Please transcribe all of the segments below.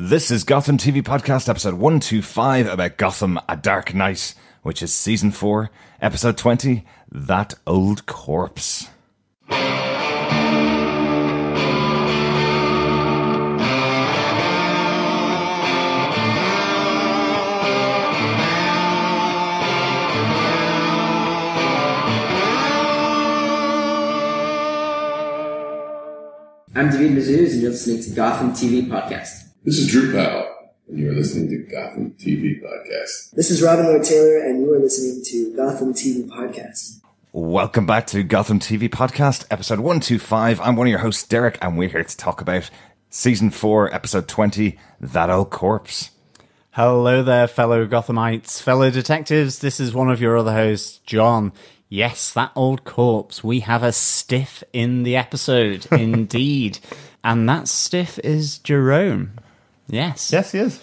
This is Gotham TV Podcast, episode 125, about Gotham, A Dark Knight, which is season 4, episode 20, That Old Corpse. I'm David Mazouz, and you're listening to Gotham TV Podcast. This is Drew Powell, and you are listening to Gotham TV Podcast. This is Robin Lloyd Taylor, and you are listening to Gotham TV Podcast. Welcome back to Gotham TV Podcast, episode 125. I'm one of your hosts, Derek, and we're here to talk about season 4, episode 20, That Old Corpse. Hello there, fellow Gothamites, fellow detectives. This is one of your other hosts, John. Yes, that old corpse. We have a stiff in the episode, indeed. And that stiff is Jerome. Yes. Yes, he is.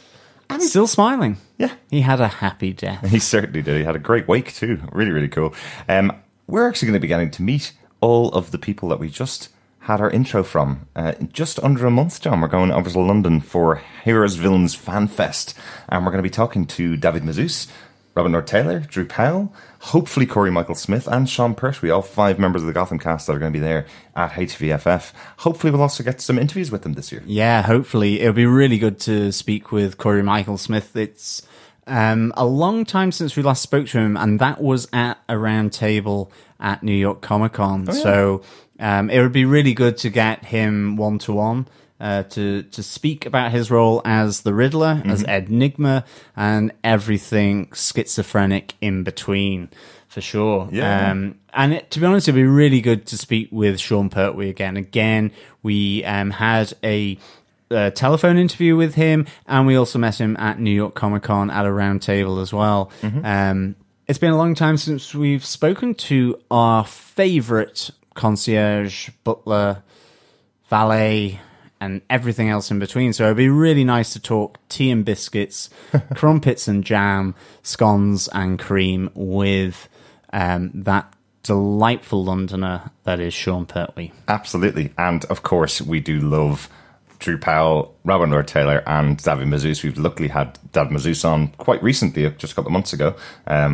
And still smiling. Yeah. He had a happy death. He certainly did. He had a great wake too. Really, really cool. We're actually going to be getting to meet all of the people that we just had our intro from. In just under a month, John. We're going over to London for Heroes Villains Fan Fest. And we're going to be talking to David Mazouz, Robin Lloyd Taylor, Drew Powell, hopefully Corey Michael Smith, and Sean Pertwee, all 5 members of the Gotham cast that are going to be there at HVFF. Hopefully we'll also get some interviews with them this year. Yeah, hopefully. It'll be really good to speak with Corey Michael Smith. It's a long time since we last spoke to him, and that was at a round table at New York Comic Con. Oh, yeah. So it would be really good to get him one-to-one. To speak about his role as the Riddler, as Enigma, and everything schizophrenic in between, for sure. Yeah. To be honest, it'd be really good to speak with Sean Pertwee again. Again, we had a telephone interview with him, and we also met him at New York Comic Con at a round table as well. It's been a long time since we've spoken to our favourite concierge, butler, valet, and everything else in between. So it'd be really nice to talk tea and biscuits, crumpets and jam, scones and cream with that delightful Londoner that is Sean Pertwee. Absolutely. And of course, we do love Drew Powell, Robin Lloyd Taylor, and David Mazouz. We've luckily had David Mazouz on quite recently, just a couple of months ago,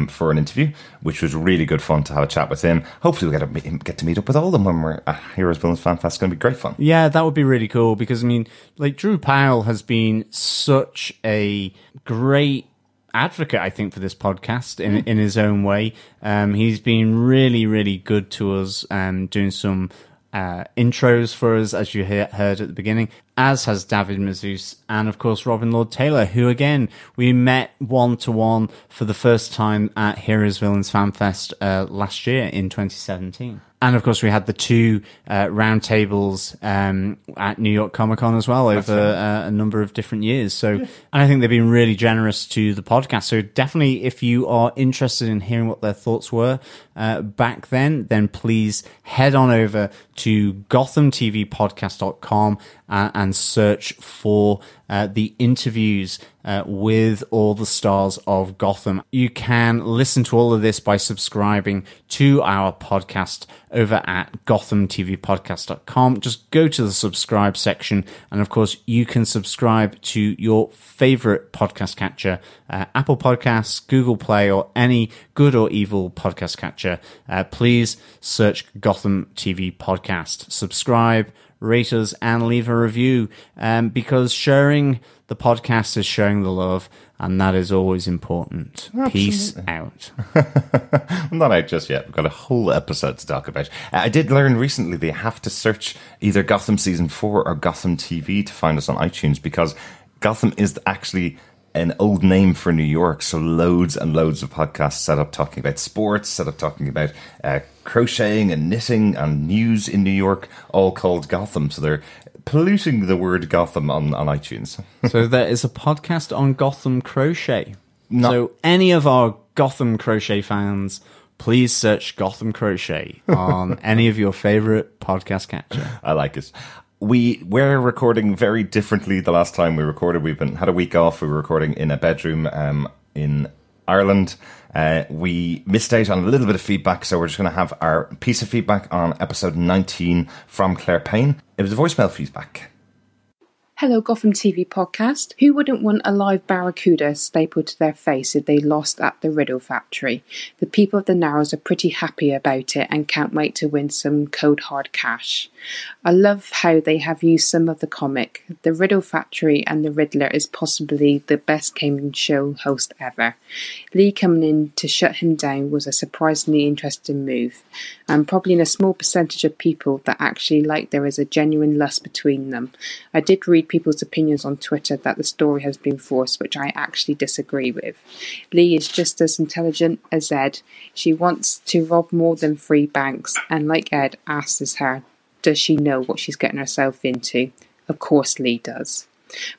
for an interview, which was really good fun to have a chat with him. Hopefully we'll get to meet up with all of them when we're at Heroes Villains Fan Fest. It's going to be great fun. Yeah, that would be really cool, because, I mean, like, Drew Powell has been such a great advocate, I think, for this podcast in his own way. He's been really, really good to us, doing some intros for us, as you heard at the beginning, as has David Mazouz, and of course Robin Lloyd Taylor, who again we met one-to-one for the first time at Heroes Villains Fan Fest last year in 2017. And of course we had the 2 round tables at New York Comic Con as well over a number of different years. So, and I think they've been really generous to the podcast. So definitely, if you are interested in hearing what their thoughts were back then please head on over to GothamTVPodcast.com and search for the interviews with all the stars of Gotham. You can listen to all of this by subscribing to our podcast over at GothamTVPodcast.com. Just go to the subscribe section, and of course you can subscribe to your favorite podcast catcher, Apple Podcasts, Google Play, or any good or evil podcast catcher. Please search Gotham TV Podcast. Subscribe, rate us, and leave a review, because sharing the podcast is showing the love, and that is always important. Absolutely. Peace out. I'm not out just yet. We've got a whole episode to talk about. I did learn recently they have to search either Gotham Season 4 or Gotham TV to find us on iTunes, because Gotham is actually an old name for New York. So loads and loads of podcasts set up talking about sports, set up talking about crocheting and knitting and news in New York, all called Gotham. So they're polluting the word Gotham on iTunes. So there is a podcast on Gotham crochet. So any of our Gotham crochet fans, please search Gotham crochet on any of your favorite podcast catcher. I like it. We're recording very differently the last time we recorded. We've had a week off. We were recording in a bedroom in Ireland. We missed out on a little bit of feedback, so we're just going to have our piece of feedback on episode 19 from Claire Payne. It was a voicemail feedback. Hello, Gotham TV podcast. Who wouldn't want a live barracuda stapled to their face if they lost at the Riddle Factory? The people of the Narrows are pretty happy about it and can't wait to win some cold hard cash. I love how they have used some of the comic. The Riddle Factory and the Riddler is possibly the best game show host ever. Lee coming in to shut him down was a surprisingly interesting move, and probably in a small percentage of people that actually like there is a genuine lust between them. I did read people's opinions on Twitter that the story has been forced, which I actually disagree with. Lee is just as intelligent as Ed. She wants to rob more than 3 banks, and like Ed asks her, does she know what she's getting herself into? Of course Lee does.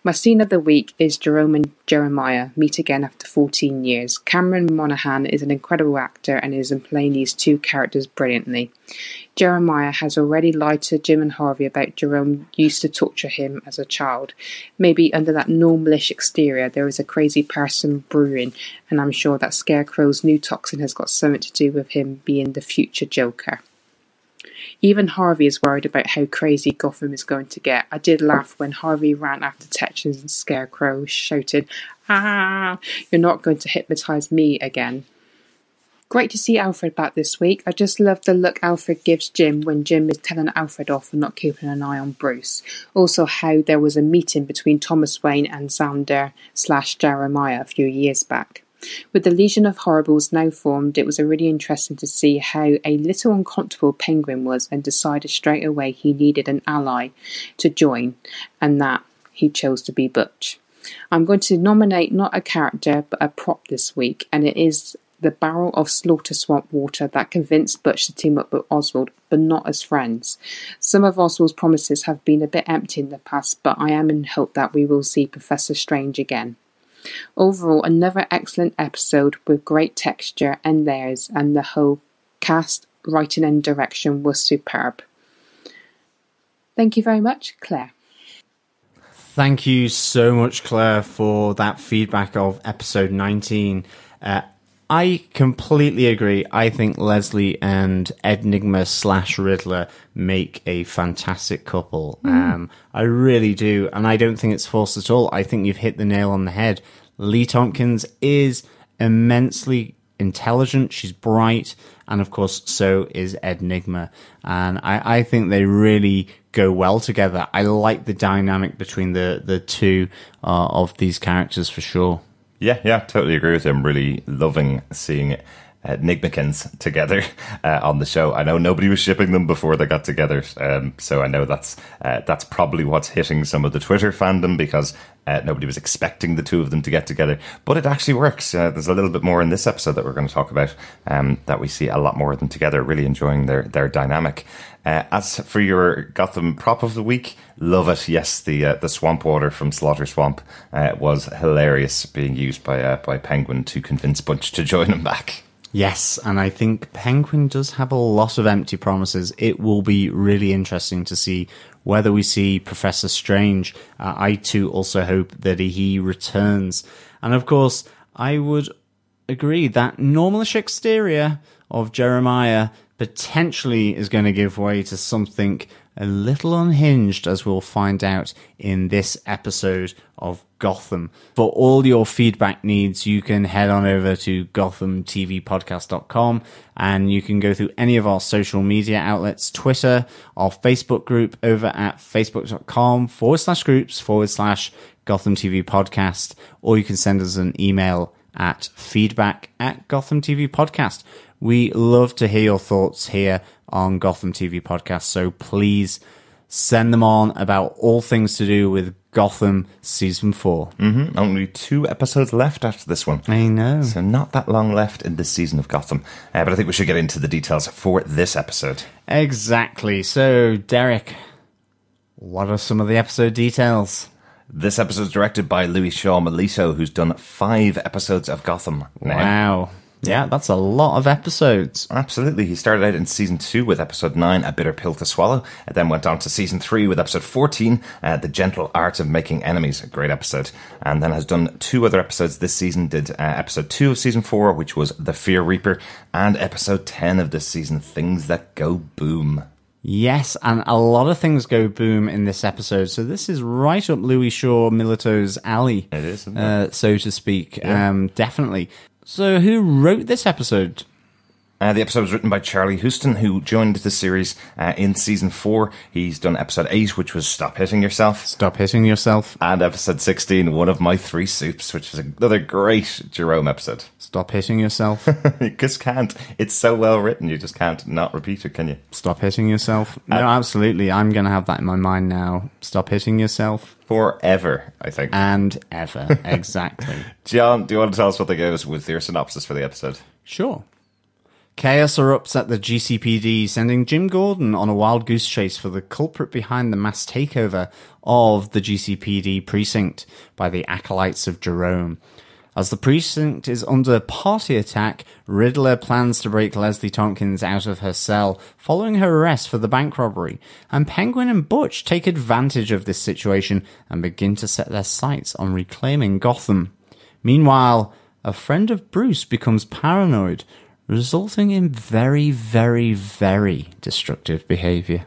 My scene of the week is Jerome and Jeremiah meet again after 14 years. Cameron Monaghan is an incredible actor and is playing these two characters brilliantly. Jeremiah has already lied to Jim and Harvey about Jerome used to torture him as a child. Maybe under that normalish exterior there is a crazy person brewing, and I'm sure that Scarecrow's new toxin has got something to do with him being the future Joker. Even Harvey is worried about how crazy Gotham is going to get. I did laugh when Harvey ran after Tetchens and Scarecrow shouted, "Ah, you're not going to hypnotise me again." Great to see Alfred back this week. I just love the look Alfred gives Jim when Jim is telling Alfred off and not keeping an eye on Bruce. Also how there was a meeting between Thomas Wayne and Xander/Jeremiah a few years back. With the Legion of Horribles now formed, it was really interesting to see how a little uncomfortable Penguin was and decided straight away he needed an ally to join, and that he chose to be Butch. I'm going to nominate not a character but a prop this week, and it is the barrel of Slaughter Swamp water that convinced Butch to team up with Oswald, but not as friends. Some of Oswald's promises have been a bit empty in the past, but I am in hope that we will see Professor Strange again. Overall, another excellent episode with great texture and layers, and the whole cast, writing and direction was superb. Thank you very much, Claire. Thank you so much, Claire, for that feedback of episode 19. I completely agree. I think Leslie and Enigma/Riddler make a fantastic couple. I really do. And I don't think it's forced at all. I think you've hit the nail on the head. Lee Tompkins is immensely intelligent. She's bright. And of course, so is Enigma. And I think they really go well together. I like the dynamic between the two of these characters for sure. Yeah, totally agree with you. I'm really loving seeing Enigmikins together on the show. I know nobody was shipping them before they got together, so I know that's probably what's hitting some of the Twitter fandom, because nobody was expecting the two of them to get together. But it actually works. There's a little bit more in this episode that we're going to talk about, that we see a lot more of them together, really enjoying their dynamic. As for your Gotham prop of the week, love it. Yes, the swamp water from Slaughter Swamp was hilarious, being used by Penguin to convince Butch to join him back. Yes, and I think Penguin does have a lot of empty promises. It will be really interesting to see whether we see Professor Strange. I too also hope that he returns. And of course, I would agree that normalish exterior of Jeremiah potentially is going to give way to something a little unhinged, as we'll find out in this episode of Gotham. For all your feedback needs, you can head on over to GothamTVPodcast.com, and you can go through any of our social media outlets, Twitter, our Facebook group over at facebook.com/groups/Gotham TV Podcast, or you can send us an email at feedback@Gotham TV Podcast. We love to hear your thoughts here on Gotham TV Podcast, so please send them on about all things to do with Gotham Season 4. Only 2 episodes left after this one. I know. So not that long left in this season of Gotham. But I think we should get into the details for this episode. Exactly. So, Derek, what are some of the episode details? This episode is directed by Louis Shaw Melito, who's done 5 episodes of Gotham now. Wow. Yeah, that's a lot of episodes. Absolutely. He started out in season 2 with episode 9, A Bitter Pill to Swallow, and then went on to season 3 with episode 14, The Gentle Art of Making Enemies, a great episode, and then has done 2 other episodes this season. Did episode 2 of season 4, which was The Fear Reaper, and episode 10 of this season, Things That Go Boom. Yes, and a lot of things go boom in this episode. So this is right up Louis Shaw Milito's alley. It is, isn't it? So to speak. Yeah. Definitely. So who wrote this episode? The episode was written by Charlie Houston, who joined the series in season 4. He's done episode 8, which was Stop Hitting Yourself. Stop hitting yourself. And episode 16, One of My Three Soups, which is another great Jerome episode. Stop hitting yourself. You just can't. It's so well written, you just can't not repeat it, can you? Stop hitting yourself. No, absolutely. I'm going to have that in my mind now. Stop hitting yourself. Forever, I think. And ever. Exactly. John, do you want to tell us what they gave us with their synopsis for the episode? Sure. Chaos erupts at the GCPD, sending Jim Gordon on a wild goose chase for the culprit behind the mass takeover of the GCPD precinct by the acolytes of Jerome. As the precinct is under party attack, Riddler plans to break Leslie Tompkins out of her cell following her arrest for the bank robbery, and Penguin and Butch take advantage of this situation and begin to set their sights on reclaiming Gotham. Meanwhile, a friend of Bruce becomes paranoid, resulting in very, very, very destructive behavior.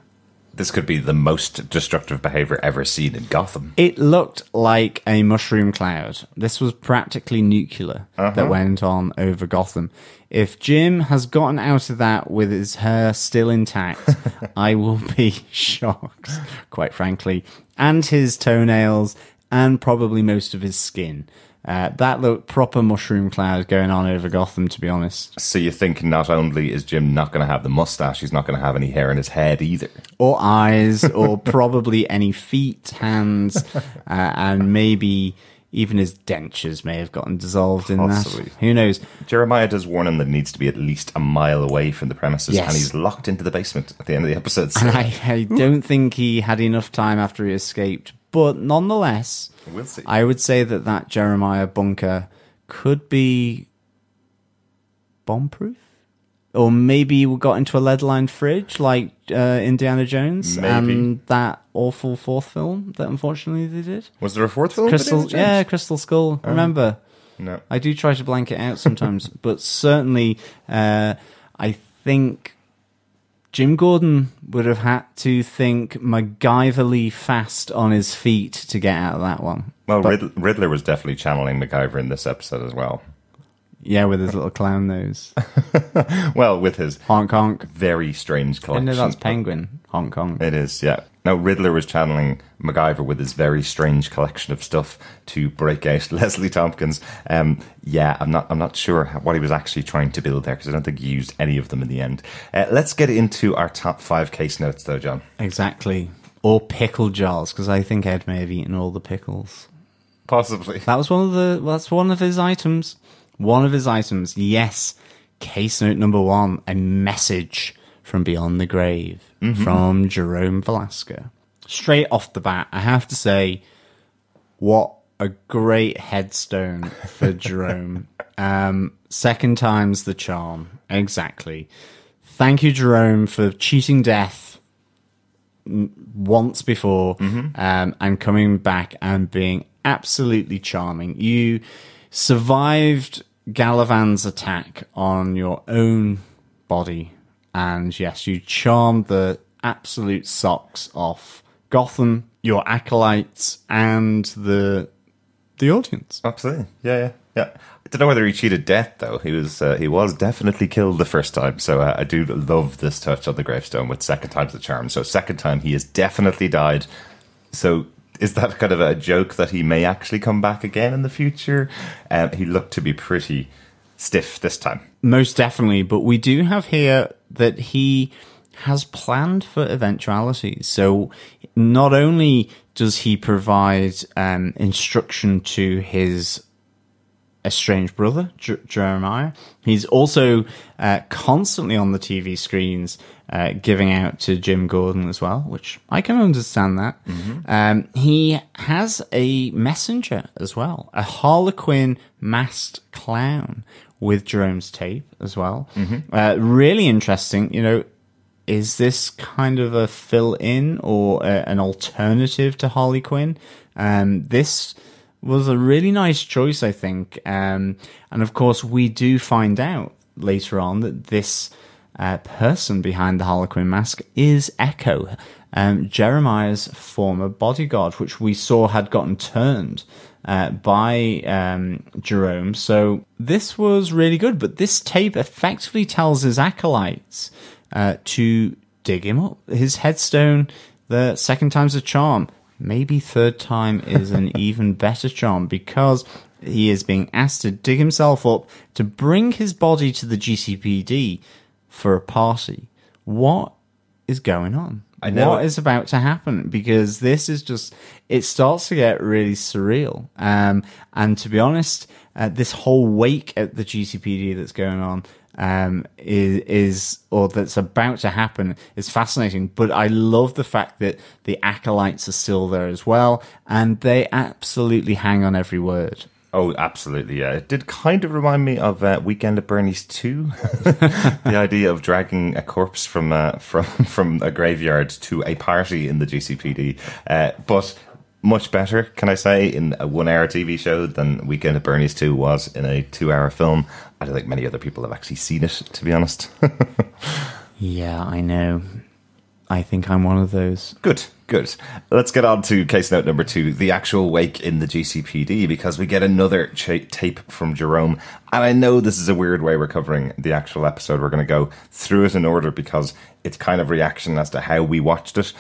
This could be the most destructive behavior ever seen in Gotham. It looked like a mushroom cloud. This was practically nuclear that went on over Gotham. If Jim has gotten out of that with his hair still intact, I will be shocked, quite frankly. And his toenails, and probably most of his skin. That looked proper mushroom cloud going on over Gotham, to be honest. So you think not only is Jim not going to have the mustache, he's not going to have any hair in his head either. Or eyes, or probably any feet, hands, and maybe even his dentures may have gotten dissolved in Possibly. that. Who knows? Jeremiah does warn him that he needs to be at least a mile away from the premises, Yes. and he's locked into the basement at the end of the episode. So And I don't think he had enough time after he escaped. But nonetheless, we'll see. I would say that Jeremiah bunker could be bomb-proof. Or maybe we got into a lead-lined fridge like Indiana Jones Maybe. and that awful fourth film that unfortunately they did. Was there a fourth film? Crystal Skull. Remember? No. I do try to blank it out sometimes, but certainly I think Jim Gordon would have had to think MacGyverly fast on his feet to get out of that one. Well, Riddler was definitely channeling MacGyver in this episode as well. Yeah, with his little clown nose. Well, with his Honk honk. very strange I collection. know that's Penguin. Hong Kong. It is, yeah. Now, Riddler was channeling MacGyver with his very strange collection of stuff to break out Leslie Tompkins. Yeah, I'm not sure what he was actually trying to build there, because I don't think he used any of them in the end. Let's get into our top 5 case notes, though, John. Exactly. Or pickle jars, because I think Ed may have eaten all the pickles. Possibly. That's one of his items. One of his items. Yes. Case note number 1, a message from beyond the grave from Jerome Valeska. Straight off the bat, I have to say, what a great headstone for Jerome. Second time's the charm. Exactly. Thank you, Jerome, for cheating death once before and coming back and being absolutely charming. You survived Galavan's attack on your own body, and yes, you charmed the absolute socks off Gotham, your acolytes, and the audience. Absolutely. Yeah. I don't know whether he cheated death, though. He was definitely killed the first time, so I do love this touch on the gravestone with second time's the charm. So second time, he has definitely died. So is that kind of a joke that he may actually come back again in the future? He looked to be pretty stiff this time. Most definitely, but we do have here that he has planned for eventualities. So not only does he provide instruction to his estranged brother, Jeremiah, he's also constantly on the TV screens giving out to Jim Gordon as well, which I can understand that. He has a messenger as well, a Harlequin masked clown with Jerome's tape as well. Really interesting. You know, is this kind of a fill-in or an alternative to Harley Quinn? This was a really nice choice, I think. And of course, we do find out later on that this person behind the Harlequin mask is Echo, Jeremiah's former bodyguard, which we saw had gotten turned by Jerome. So this was really good, but this tape effectively tells his acolytes to dig him up. His headstone, the second time's a charm. Maybe third time is an even better charm, because he is being asked to dig himself up to bring his body to the GCPD for a party. What is going on? I know. What is about to happen? Because this is just, it starts to get really surreal. And to be honest, this whole wake at the GCPD that's going on or that's about to happen is fascinating. But I love the fact that the acolytes are still there as well, and they absolutely hang on every word. Oh, absolutely, yeah. It did kind of remind me of Weekend at Bernie's 2. The idea of dragging a corpse from a graveyard to a party in the GCPD. But much better, can I say, in a 1-hour TV show than Weekend at Bernie's 2 was in a 2-hour film. I don't think many other people have actually seen it, to be honest. Yeah, I know. I think I'm one of those. Good. Let's get on to case note number 2, the actual wake in the GCPD, because we get another tape from Jerome. And I know this is a weird way we're covering the actual episode. We're going to go through it in order because it's kind of reaction as to how we watched it.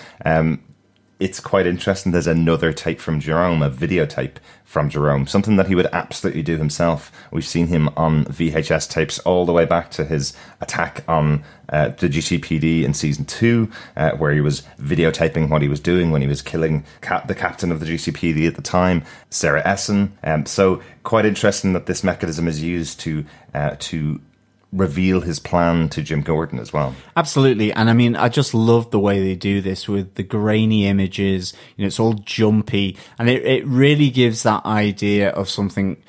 It's quite interesting. There's another tape from Jerome, a videotape from Jerome, something that he would absolutely do himself. We've seen him on VHS tapes all the way back to his attack on the GCPD in season 2, where he was videotaping what he was doing when he was killing the captain of the GCPD at the time, Sarah Essen. So quite interesting that this mechanism is used to reveal his plan to Jim Gordon as well. Absolutely. And I mean, I just love the way they do this with the grainy images. You know, it's all jumpy, and it really gives that idea of something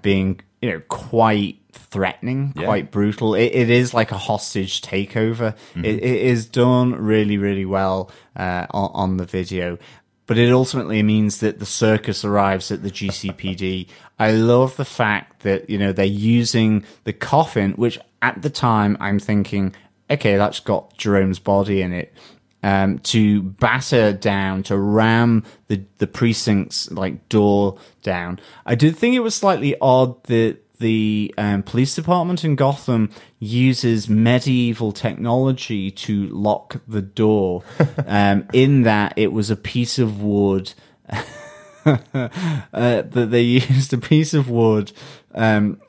being, you know, quite threatening, quite brutal. It is like a hostage takeover. Mm-hmm. It is done really, really well on the video. But it ultimately means that the circus arrives at the GCPD. I love the fact that, you know, they're using the coffin, which at the time I'm thinking, okay, that's got Jerome's body in it, to batter down, to ram the precinct's like door down. I did think it was slightly odd that the police department in Gotham uses medieval technology to lock the door, in that it was a piece of wood that they used a piece of wood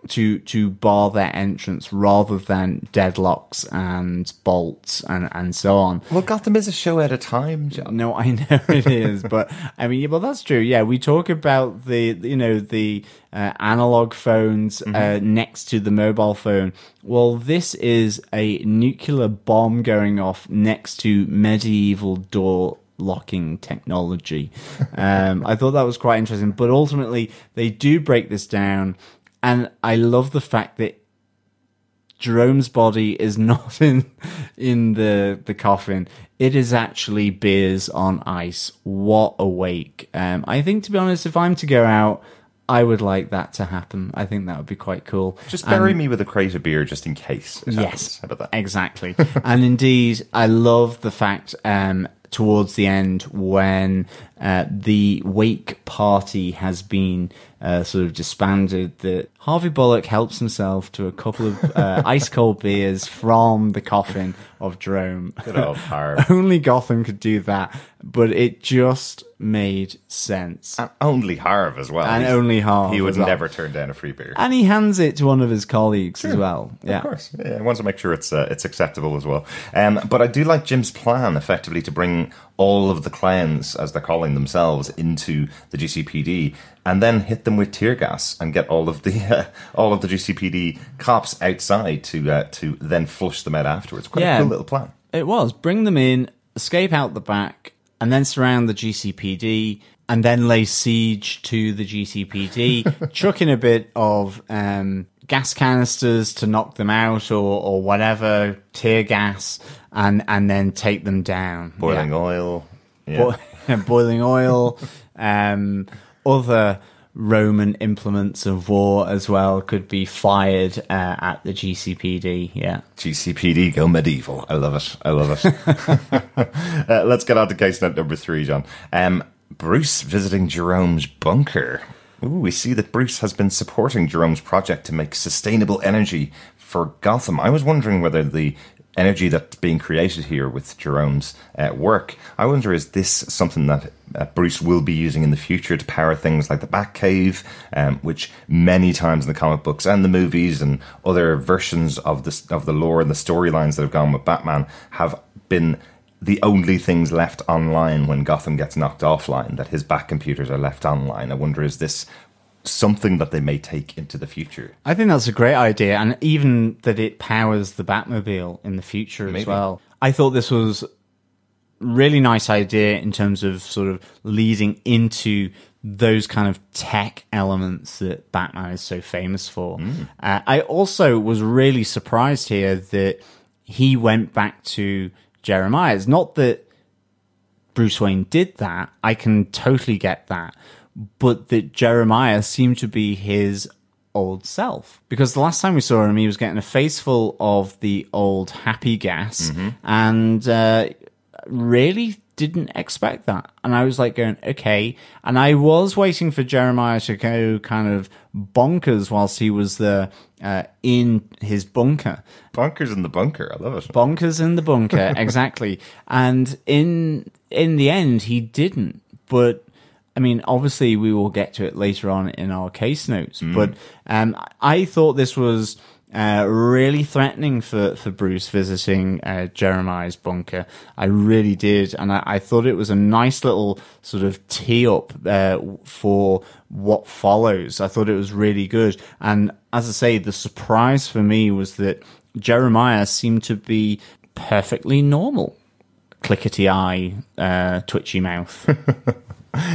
to bar their entrance rather than deadlocks and bolts and so on. Well, Gotham is a show at a time, John. No, I know it is, but I mean, well, that's true. Yeah, we talk about the analog phones next to the mobile phone. Well, this is a nuclear bomb going off next to medieval door locking technology. I thought that was quite interesting, but ultimately they do break this down, and I love the fact that Jerome's body is not in the coffin. It is actually beers on ice. What a wake. I think, to be honest, if I'm to go out, I would like that to happen. I think that would be quite cool. Just bury me with a crate of beer just in case. Yes, how about that? Exactly. And indeed, I love the fact towards the end when the wake party has been sort of disbanded, that Harvey Bullock helps himself to a couple of ice cold beers from the coffin of Jerome. Good old Harv. Only Gotham could do that, but it just made sense. And only Harv as well. And only Harv. He would never turn down a free beer. And he hands it to one of his colleagues as well. Yeah. Of course. Yeah, he wants to make sure it's acceptable as well. But I do like Jim's plan, effectively, to bring all of the clowns, as they're calling themselves, into the GCPD, and then hit them with tear gas and get all of the GCPD cops outside to then flush them out afterwards. Quite a cool little plan. It was. Bring them in, escape out the back, and then surround the GCPD, and then lay siege to the GCPD, chuck in a bit of gas canisters to knock them out or whatever, tear gas, and then take them down. Boiling oil. Yeah. Boiling oil, other Roman implements of war as well could be fired at the GCPD. Yeah. GCPD, go medieval. I love it. I love it. Let's get on to case note number 3, John. Bruce visiting Jerome's bunker. Ooh, we see that Bruce has been supporting Jerome's project to make sustainable energy for Gotham. I was wondering whether the energy that's being created here with Jerome's work, I wonder, is this something that Bruce will be using in the future to power things like the Batcave, which many times in the comic books and the movies and other versions of the lore and the storylines that have gone with Batman have been the only things left online when Gotham gets knocked offline, that his Bat computers are left online. I wonder, is this something that they may take into the future? I think that's a great idea, and even that it powers the Batmobile in the future as well. I thought this was a really nice idea in terms of sort of leading into those kind of tech elements that Batman is so famous for. I also was really surprised here that he went back to Jeremiah. It's not that Bruce Wayne did that. I can totally get that. But that Jeremiah seemed to be his old self. Because the last time we saw him, he was getting a face full of the old happy gas and really didn't expect that. And I was like going, okay. And I was waiting for Jeremiah to go kind of bonkers whilst he was there in his bunker. Bonkers in the bunker. I love it. Bonkers in the bunker, exactly. And in the end, he didn't. But I mean, obviously, we will get to it later on in our case notes. But I thought this was really threatening for Bruce visiting Jeremiah's bunker. I really did. And I thought it was a nice little sort of tee up for what follows. I thought it was really good. And as I say, the surprise for me was that Jeremiah seemed to be perfectly normal. Clickety eye, twitchy mouth.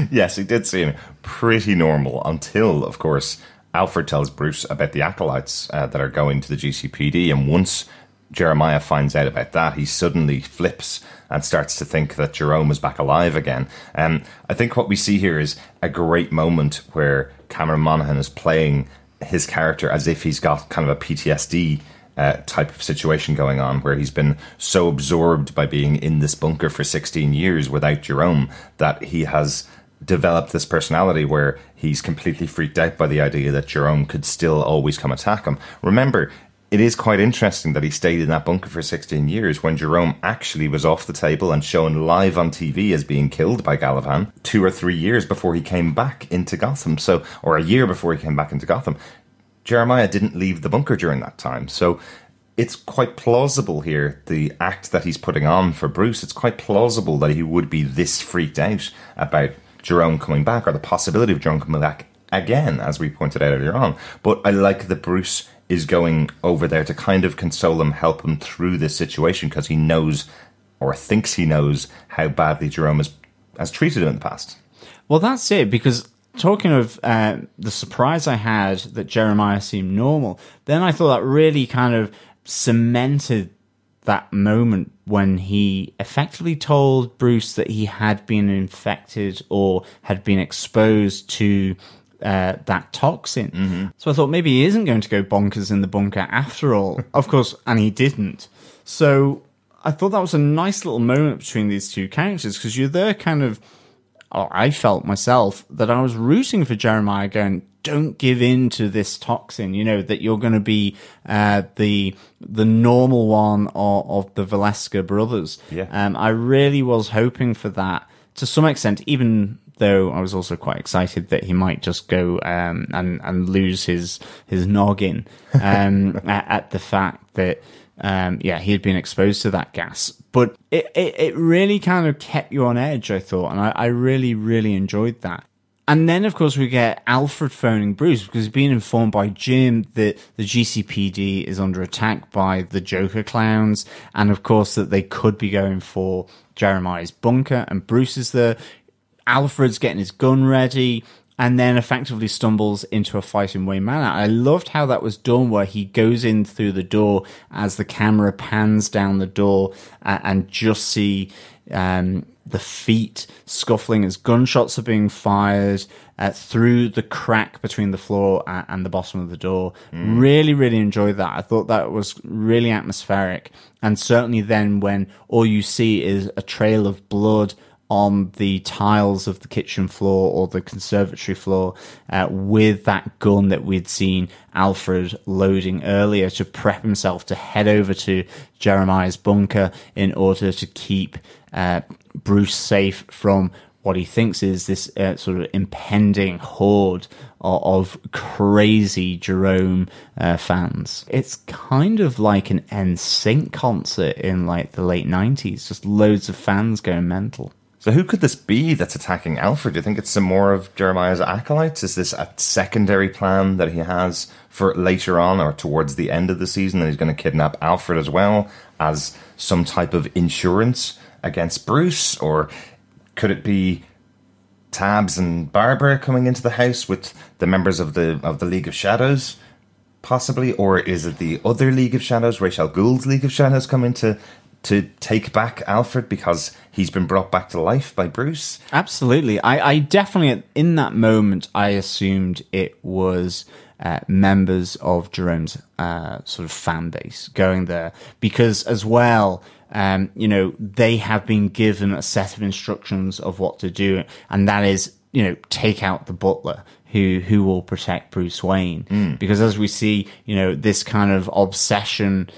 Yes, he did seem pretty normal until, of course, Alfred tells Bruce about the acolytes that are going to the GCPD. And once Jeremiah finds out about that, he suddenly flips and starts to think that Jerome is back alive again. I think what we see here is a great moment where Cameron Monaghan is playing his character as if he's got kind of a PTSD type of situation going on, where he's been so absorbed by being in this bunker for 16 years without Jerome that he has developed this personality where he's completely freaked out by the idea that Jerome could still always come attack him. Remember, it is quite interesting that he stayed in that bunker for 16 years when Jerome actually was off the table and shown live on TV as being killed by Galavan 2 or 3 years before he came back into Gotham. So, or a year before he came back into Gotham. Jeremiah didn't leave the bunker during that time. So it's quite plausible here, the act that he's putting on for Bruce, it's quite plausible that he would be this freaked out about Jerome coming back, or the possibility of Jerome coming back again, as we pointed out earlier on. But I like that Bruce is going over there to kind of console him, help him through this situation, because he knows, or thinks he knows, how badly Jerome has treated him in the past. Well, that's it, because talking of the surprise I had that Jeremiah seemed normal, then I thought that really kind of cemented that moment when he effectively told Bruce that he had been infected or had been exposed to that toxin. So I thought maybe he isn't going to go bonkers in the bunker after all. Of course, and he didn't. So I thought that was a nice little moment between these two characters, because you're there kind of, or I felt myself that I was rooting for Jeremiah, going, don't give in to this toxin, you know, that you're going to be the normal one of the Valeska brothers. Yeah. I really was hoping for that to some extent, even though I was also quite excited that he might just go and lose his noggin at the fact that he had been exposed to that gas. But it really kind of kept you on edge, I thought, and I really, really enjoyed that. And then, of course, we get Alfred phoning Bruce because he's been informed by Jim that the GCPD is under attack by the Joker clowns, and, of course, that they could be going for Jeremiah's bunker, and Bruce is there. Alfred's getting his gun ready, and then effectively stumbles into a fight in Wayne Manor. I loved how that was done, where he goes in through the door as the camera pans down the door and just see the feet scuffling as gunshots are being fired through the crack between the floor and the bottom of the door. Really, really enjoyed that. I thought that was really atmospheric. And certainly then when all you see is a trail of blood on the tiles of the kitchen floor or the conservatory floor, with that gun that we'd seen Alfred loading earlier to prep himself to head over to Jeremiah's bunker in order to keep Bruce safe from what he thinks is this sort of impending horde of crazy Jerome fans. It's kind of like an NSYNC concert in like the late 90s, just loads of fans going mental. So who could this be that's attacking Alfred? Do you think it's some more of Jeremiah's acolytes? Is this a secondary plan that he has for later on or towards the end of the season, that he's going to kidnap Alfred as well as some type of insurance against Bruce? Or could it be Tabs and Barbara coming into the house with the members of the League of Shadows, possibly? Or is it the other League of Shadows, Ra's al Ghul's League of Shadows, coming to take back Alfred because he's been brought back to life by Bruce? Absolutely. I definitely, in that moment, I assumed it was members of Jerome's sort of fan base going there, because as well, they have been given a set of instructions of what to do, and that is, take out the butler who will protect Bruce Wayne. Because as we see, this kind of obsession,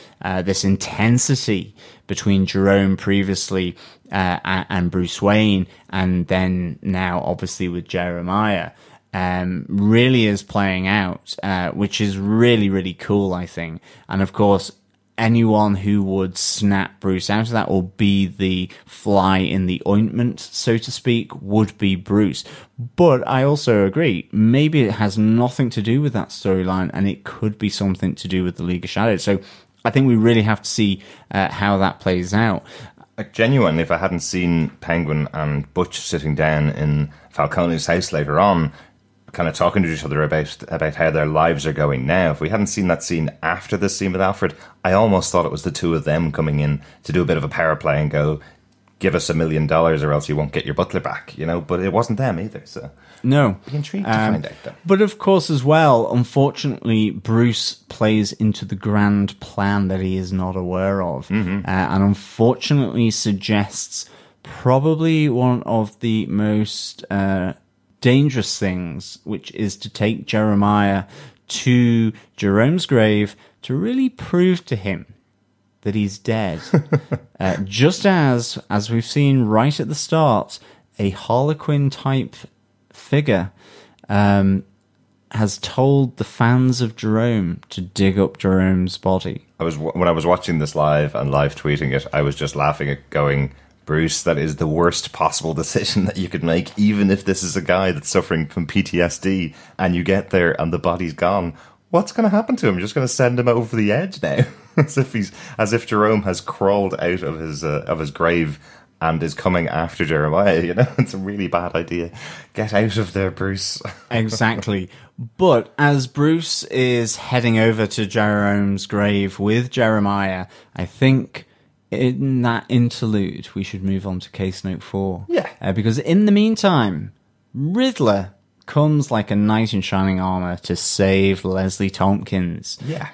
this intensity between Jerome previously and Bruce Wayne, and then now obviously with Jeremiah, really is playing out, which is really, really cool, I think. And of course, anyone who would snap Bruce out of that or be the fly in the ointment, so to speak, would be Bruce. But I also agree, maybe it has nothing to do with that storyline, and it could be something to do with the League of Shadows. So I think we really have to see how that plays out. Genuinely, if I hadn't seen Penguin and Butch sitting down in Falcone's house later on, kind of talking to each other about how their lives are going now, if we hadn't seen that scene after this scene with Alfred, I almost thought it was the two of them coming in to do a bit of a power play and go, give us $1 million or else you won't get your butler back, but it wasn't them either. So no, be intrigued to find out though. But of course, as well, unfortunately, Bruce plays into the grand plan that he is not aware of, and unfortunately suggests probably one of the most dangerous things, which is to take Jeremiah to Jerome's grave to really prove to him that he's dead. Just as we've seen right at the start, a Harlequin type figure has told the fans of Jerome to dig up Jerome's body. When I was watching this live and live tweeting it, I was just laughing at going, Bruce, that is the worst possible decision that you could make, even if this is a guy that's suffering from PTSD and you get there and the body's gone. What's going to happen to him? You're just going to send him over the edge now, as if Jerome has crawled out of his grave and is coming after Jeremiah. It's a really bad idea. Get out of there, Bruce. Exactly. But as Bruce is heading over to Jerome's grave with Jeremiah, I think in that interlude, we should move on to case note 4. Yeah. Because in the meantime, Riddler comes like a knight in shining armor to save Leslie Tompkins. Yeah.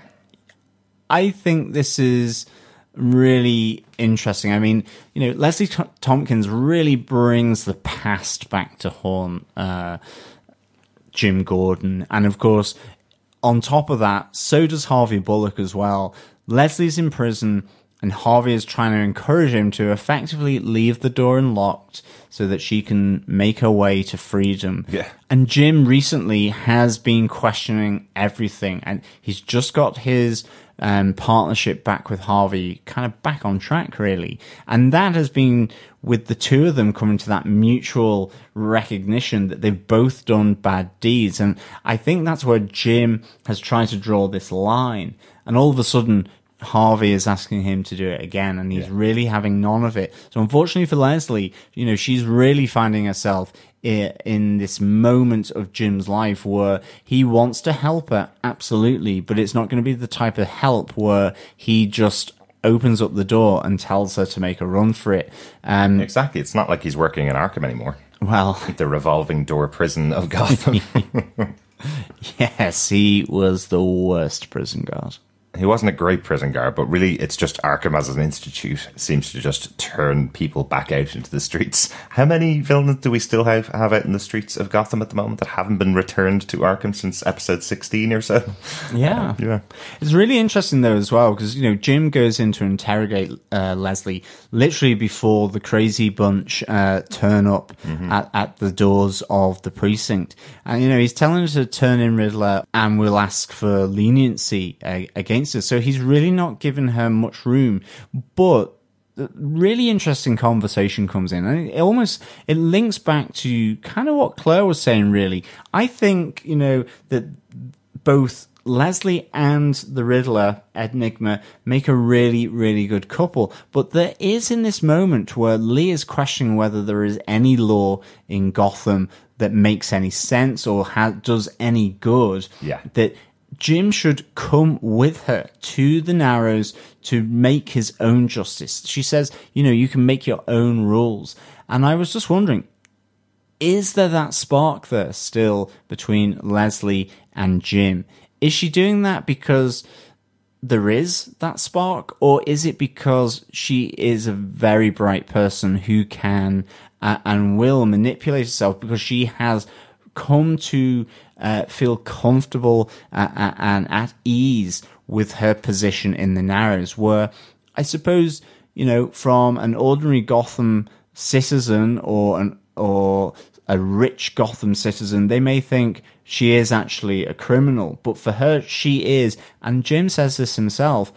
I think this is really interesting. I mean, Leslie Tompkins really brings the past back to haunt Jim Gordon. And of course, on top of that, so does Harvey Bullock as well. Leslie's in prison, and Harvey is trying to encourage him to effectively leave the door unlocked so that she can make her way to freedom. Yeah. And Jim recently has been questioning everything, and he's just got his partnership back with Harvey kind of back on track, really. And that has been with the two of them coming to that mutual recognition that they've both done bad deeds. And I think that's where Jim has tried to draw this line. And all of a sudden, Harvey is asking him to do it again, and he's really having none of it. So unfortunately for Leslie, she's really finding herself in this moment of Jim's life where he wants to help her, absolutely, but it's not going to be the type of help where he just opens up the door and tells her to make a run for it. Exactly. It's not like he's working in Arkham anymore. Well, the revolving door prison of Gotham. Yes, he was the worst prison guard. He wasn't a great prison guard, but really it's just Arkham as an institute seems to just turn people back out into the streets. How many villains do we still have out in the streets of Gotham at the moment that haven't been returned to Arkham since episode 16 or so? Yeah. Yeah. It's really interesting, though, as well, because, Jim goes in to interrogate Leslie literally before the crazy bunch turn up at the doors of the precinct. And, he's telling her to turn in Riddler and will ask for leniency against her. So he's really not giving her much room. But the really interesting conversation comes in, and it links back to kind of what Claire was saying, really. I think, that both Leslie and the Riddler, Enigma, make a really, really good couple. But there is in this moment where Lee is questioning whether there is any law in Gotham that makes any sense or does any good. Yeah. That Jim should come with her to the Narrows to make his own justice. She says, you can make your own rules. And I was just wondering, is there that spark there still between Leslie and Jim? Is she doing that because there is that spark, or is it because she is a very bright person who can and will manipulate herself because she has come to feel comfortable and at ease with her position in the Narrows, where I suppose, from an ordinary Gotham citizen or a rich Gotham citizen, they may think she is actually a criminal, but for her, she is. And Jim says this himself.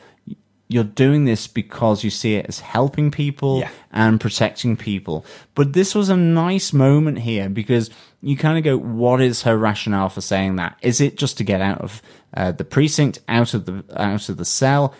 You're doing this because you see it as helping people and protecting people. But this was a nice moment here because you kind of go, what is her rationale for saying that? Is it just to get out of the precinct, out of the cell?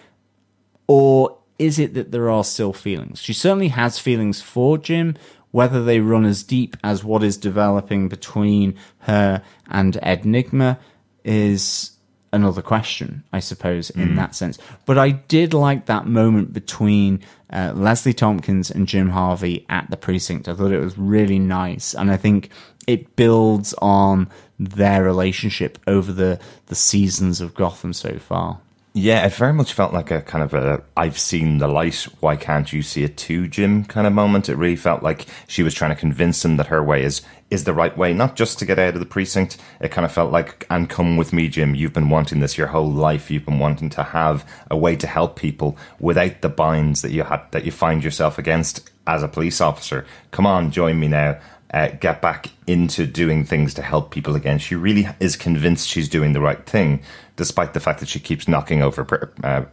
Or is it that there are still feelings? She certainly has feelings for Jim. Whether they run as deep as what is developing between her and Enigma is another question, I suppose, in that sense. But I did like that moment between Leslie Tompkins and Jim Harvey at the precinct. I thought it was really nice, and I think it builds on their relationship over the seasons of Gotham so far. Yeah, it very much felt like a kind of a I've seen the light, why can't you see it too, Jim kind of moment. It really felt like she was trying to convince him that her way is the right way, not just to get out of the precinct. It kind of felt like, and come with me, Jim, you've been wanting this your whole life. You've been wanting to have a way to help people without the binds that you find yourself against as a police officer. Come on, join me now. Get back into doing things to help people again. She really is convinced she's doing the right thing, despite the fact that she keeps knocking over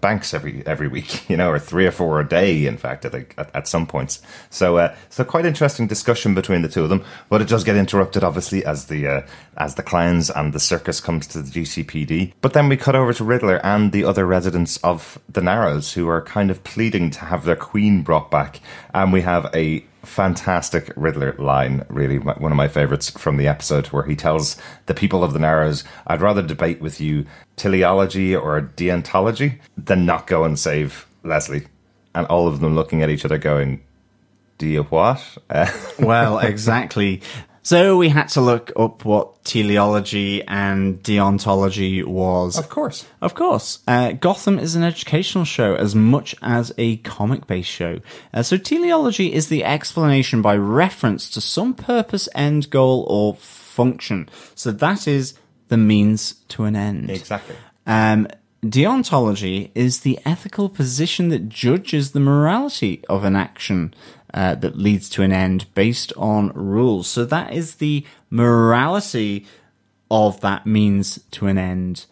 banks every week, or 3 or 4 a day, in fact, at some points. So quite interesting discussion between the two of them, but it does get interrupted, obviously, as the clowns and the circus comes to the GCPD. But then we cut over to Riddler and the other residents of the Narrows, who are kind of pleading to have their queen brought back, and we have a fantastic Riddler line, really one of my favourites from the episode, where he tells the people of the Narrows, I'd rather debate with you teleology or deontology than not go and save Leslie. And all of them looking at each other going, do you what? Well, exactly. So we had to look up what teleology and deontology was. Of course. Of course. Gotham is an educational show as much as a comic-based show. So teleology is the explanation by reference to some purpose, end, goal, or function. So that is the means to an end. Exactly. Deontology is the ethical position that judges the morality of an action that leads to an end based on rules. So that is the morality of that means to an end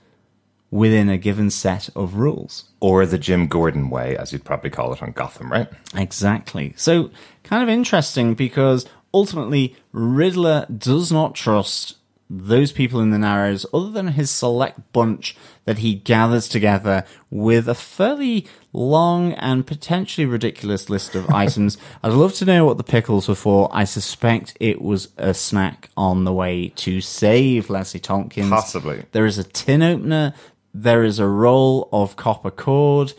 within a given set of rules. Or the Jim Gordon way, as you'd probably call it on Gotham, right? Exactly. So kind of interesting because ultimately Riddler does not trust those people in the Narrows other than his select bunch that he gathers together with a fairly long and potentially ridiculous list of items. I'd love to know what the pickles were for. I suspect it was a snack on the way to save Leslie Tompkins. Possibly. There is a tin opener. There is a roll of copper cord.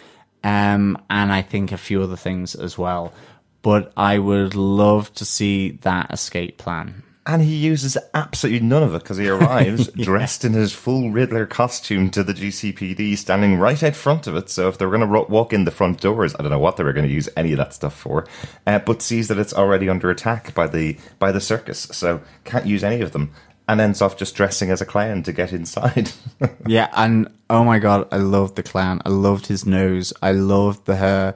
and I think a few other things as well. But I would love to see that escape plan. And he uses absolutely none of it because he arrives dressed in his full Riddler costume to the GCPD, standing right out front of it. So if they were going to walk in the front doors, I don't know what they were going to use any of that stuff for, but sees that it's already under attack by the circus, so can't use any of them, and ends off just dressing as a clown to get inside. Yeah, and oh my god, I loved the clown. I loved his nose. I loved the hair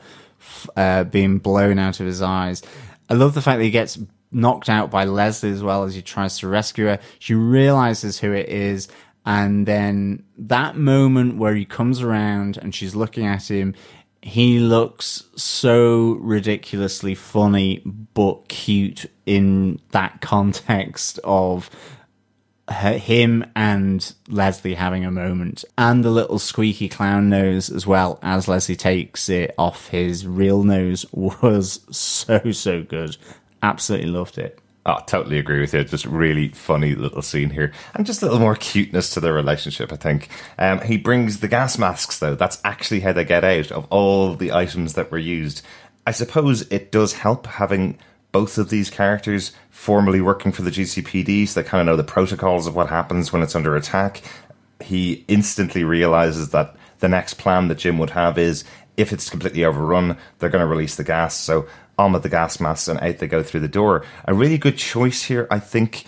being blown out of his eyes. I love the fact that he gets knocked out by Leslie as well as he tries to rescue her. She realizes who it is, and then that moment where he comes around and she's looking at him, he looks so ridiculously funny but cute in that context of him and Leslie having a moment, and the little squeaky clown nose as well as Leslie takes it off his real nose was so good. Absolutely loved it. Oh, totally agree with you. Just really funny little scene here. And just a little more cuteness to their relationship, I think. He brings the gas masks, though. That's actually how they get out of all the items that were used. I suppose it does help having both of these characters formerly working for the GCPD, so they kind of know the protocols of what happens when it's under attack. He instantly realizes that the next plan that Jim would have is, if it's completely overrun, they're going to release the gas. So on with the gas masks, and out they go through the door. A really good choice here, I think,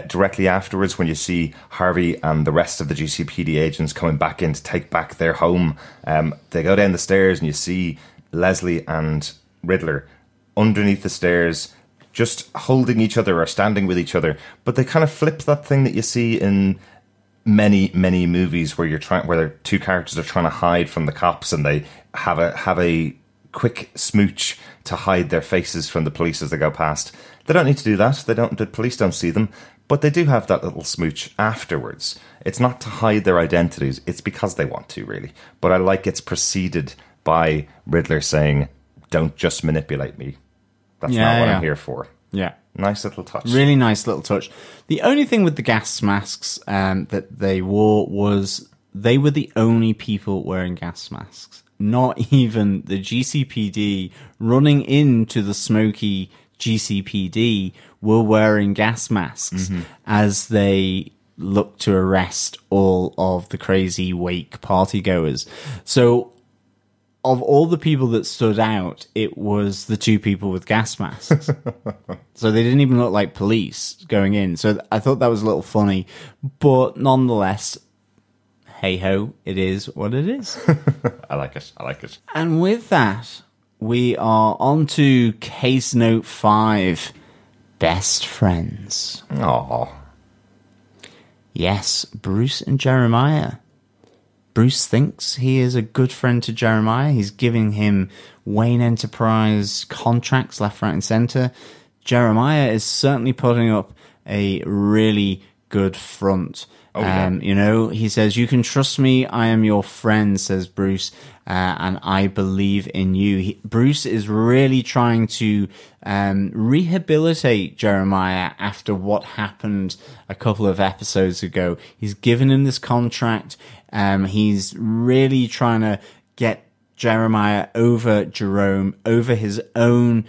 directly afterwards when you see Harvey and the rest of the GCPD agents coming back in to take back their home. They go down the stairs and you see Leslie and Riddler underneath the stairs, just holding each other or standing with each other. But they kind of flip that thing that you see in many movies where where two characters are trying to hide from the cops, and they have a quick smooch to hide their faces from the police as they go past. They don't need to do that. The police don't see them, but they do have that little smooch afterwards. It's not to hide their identities. It's because they want to, really. But I like it's preceded by Riddler saying, "Don't just manipulate me. That's not what I'm here for." Yeah. Nice little touch. Really nice little touch. The only thing with the gas masks that they wore was they were the only people wearing gas masks. Not even the GCPD running into the smoky GCPD were wearing gas masks as they looked to arrest all of the crazy wake partygoers. So of all the people that stood out, it was the two people with gas masks. So they didn't even look like police going in. So I thought that was a little funny, but nonetheless, hey-ho, it is what it is. I like it. And with that, we are on to case note 5, Best Friends. Aww. Yes, Bruce and Jeremiah. Bruce thinks he is a good friend to Jeremiah. He's giving him Wayne Enterprise contracts left, right, and center. Jeremiah is certainly putting up a really good front. You know, he says, "You can trust me. I am your friend," says Bruce, and I believe in you. Bruce is really trying to rehabilitate Jeremiah after what happened a couple of episodes ago. He's given him this contract. He's really trying to get Jeremiah over Jerome, over his own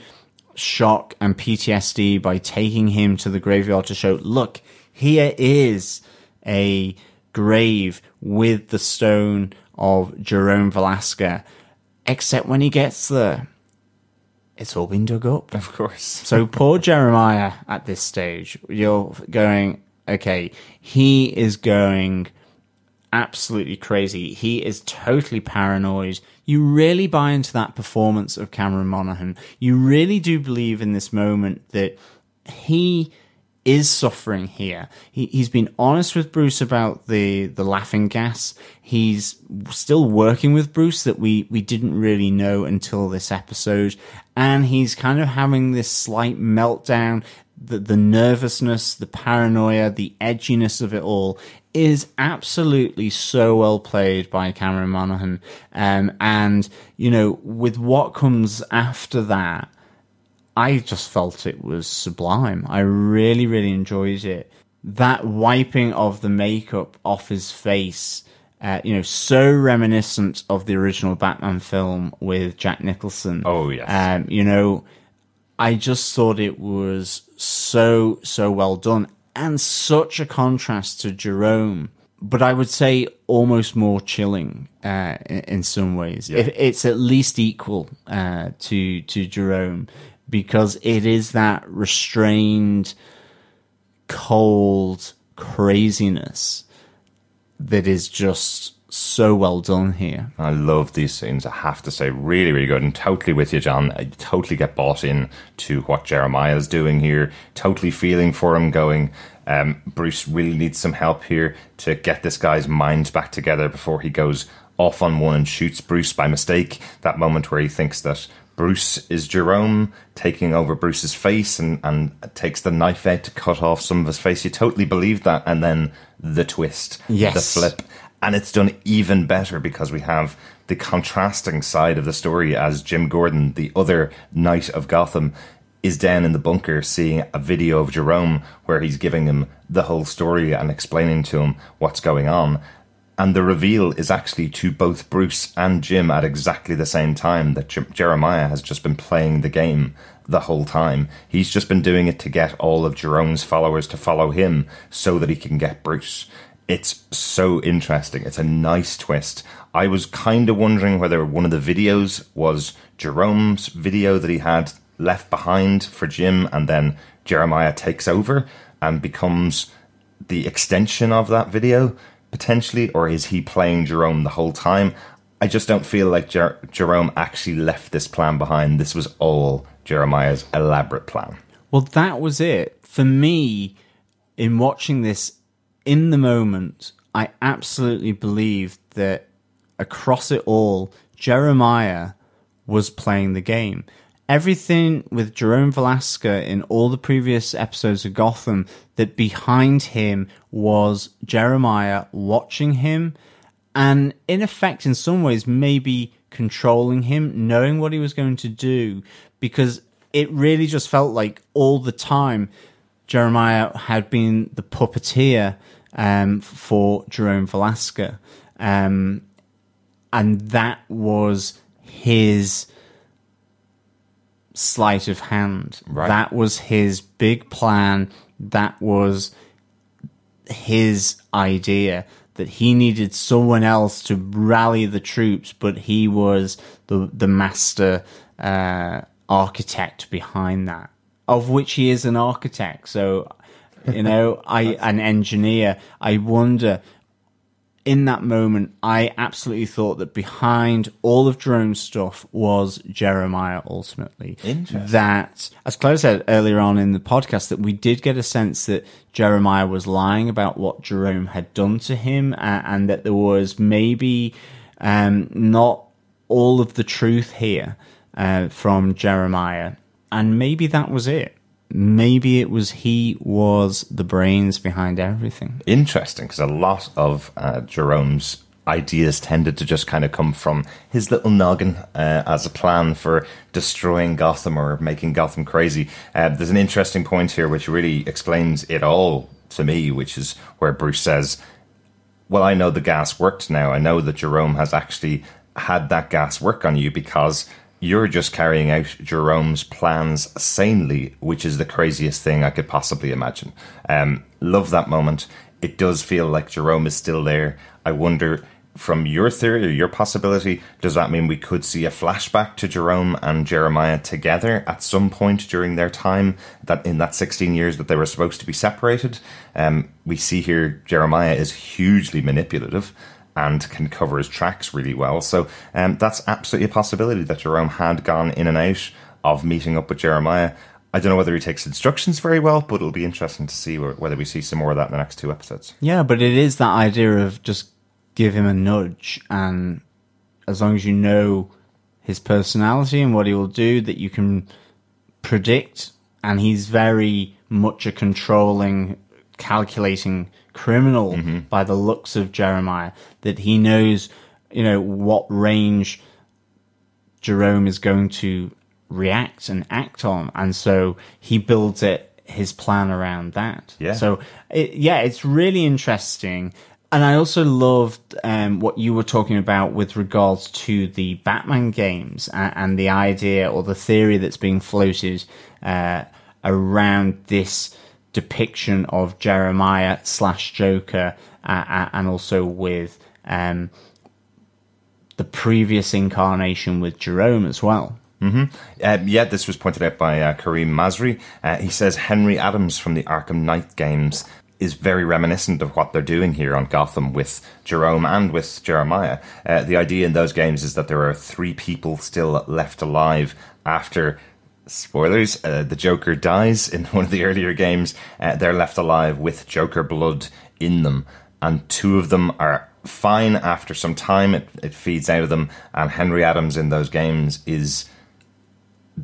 shock and PTSD by taking him to the graveyard to show, look, here is a grave with the stone of Jerome Valeska, except when he gets there, it's all been dug up. Of course. So poor Jeremiah at this stage, you're going, okay, he is going absolutely crazy. He is totally paranoid. You really buy into that performance of Cameron Monaghan. You really do believe in this moment that he is suffering here. He's been honest with Bruce about the laughing gas. He's still working with Bruce that we didn't really know until this episode. And he's kind of having this slight meltdown. The nervousness, the paranoia, the edginess of it all is absolutely so well played by Cameron Monaghan. And, you know, with what comes after that, I just felt it was sublime. I really enjoyed it. That wiping of the makeup off his face so reminiscent of the original Batman film with Jack Nicholson. Oh, yes. I just thought it was so well done, and such a contrast to Jerome. But I would say almost more chilling in some ways. Yeah. It's at least equal to Jerome, because it is that restrained, cold craziness that is just so well done here. I love these scenes, I have to say. Really, really good. And totally with you, John. I totally get bought in to what Jeremiah's doing here. Totally feeling for him, going, Bruce really needs some help here to get this guy's mind back together before he goes off on one and shoots Bruce by mistake. That moment where he thinks that Bruce is Jerome, taking over Bruce's face and takes the knife out to cut off some of his face. You totally believe that. And then the twist, yes. The flip. And it's done even better because we have the contrasting side of the story as Jim Gordon, the other Knight of Gotham, is down in the bunker seeing a video of Jerome where he's giving him the whole story and explaining to him what's going on. And the reveal is actually to both Bruce and Jim at exactly the same time that Jeremiah has just been playing the game the whole time. He's just been doing it to get all of Jerome's followers to follow him so that he can get Bruce. It's so interesting. It's a nice twist. I was kind of wondering whether one of the videos was Jerome's video that he had left behind for Jim, and then Jeremiah takes over and becomes the extension of that video, potentially, or is he playing Jerome the whole time? I just don't feel like Jerome actually left this plan behind. This was all Jeremiah's elaborate plan. Well, that was it. For me, in watching this in the moment, I absolutely believed that across it all, Jeremiah was playing the game. Everything with Jerome Valeska in all the previous episodes of Gotham, that behind him was Jeremiah watching him and, in effect, in some ways, maybe controlling him, knowing what he was going to do, because it really just felt like all the time Jeremiah had been the puppeteer for Jerome Valeska. And that was his sleight of hand. Right. That was his big plan. That was his idea, that he needed someone else to rally the troops, but he was the master architect behind that, of which he is an architect. So, an engineer. I wonder, in that moment, I absolutely thought that behind all of Jerome's stuff was Jeremiah, ultimately. Interesting. That, as Claire said earlier on in the podcast, that we did get a sense that Jeremiah was lying about what Jerome had done to him, and that there was maybe not all of the truth here from Jeremiah. And maybe that was it. Maybe it was he was the brains behind everything. Interesting, because a lot of Jerome's ideas tended to just kind of come from his little noggin as a plan for destroying Gotham or making Gotham crazy. There's an interesting point here which really explains it all to me, which is where Bruce says, well, I know the gas worked now. I know that Jerome has actually had that gas work on you because you're just carrying out Jerome's plans sanely, which is the craziest thing I could possibly imagine. Love that moment. It does feel like Jerome is still there. I wonder, from your theory or your possibility, does that mean we could see a flashback to Jerome and Jeremiah together at some point during their time, that in that 16 years that they were supposed to be separated? We see here Jeremiah is hugely manipulative and can cover his tracks really well. So that's absolutely a possibility that Jerome had gone in and out of meeting up with Jeremiah. I don't know whether he takes instructions very well, but it'll be interesting to see whether we see some more of that in the next 2 episodes. Yeah, but it is that idea of just give him a nudge, and as long as you know his personality and what he will do, that you can predict, and he's very much a controlling, calculating criminal by the looks of Jeremiah, that he knows, what range Jerome is going to react and act on, and so he builds his plan around that. Yeah. So it's really interesting. And I also loved what you were talking about with regards to the Batman games and the idea or the theory that's being floated around this depiction of Jeremiah / Joker, and also with the previous incarnation with Jerome as well. This was pointed out by Kareem Masri. He says Henry Adams from the Arkham Knight games is very reminiscent of what they're doing here on Gotham with Jerome and with Jeremiah. The idea in those games is that there are 3 people still left alive after, spoilers, the Joker dies in one of the earlier games. They're left alive with Joker blood in them, and 2 of them are fine after some time. It feeds out of them, and Henry Adams in those games is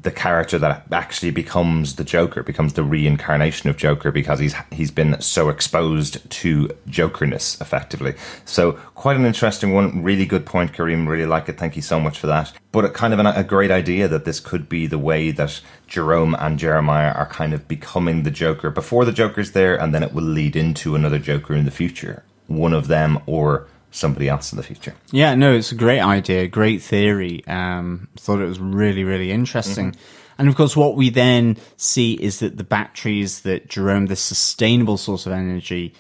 the character that actually becomes the Joker, becomes the reincarnation of Joker, because he's been so exposed to Jokerness, effectively. So quite an interesting one. Really good point, Kareem. Really like it. Thank you so much for that. But a kind of a great idea that this could be the way that Jerome and Jeremiah are kind of becoming the Joker before the Joker's there, and then it will lead into another Joker in the future. One of them or somebody else in the future. Yeah, no, it's a great idea, great theory. Thought it was really, really interesting. And of course, what we then see is that the batteries that Jerome, the sustainable source of energy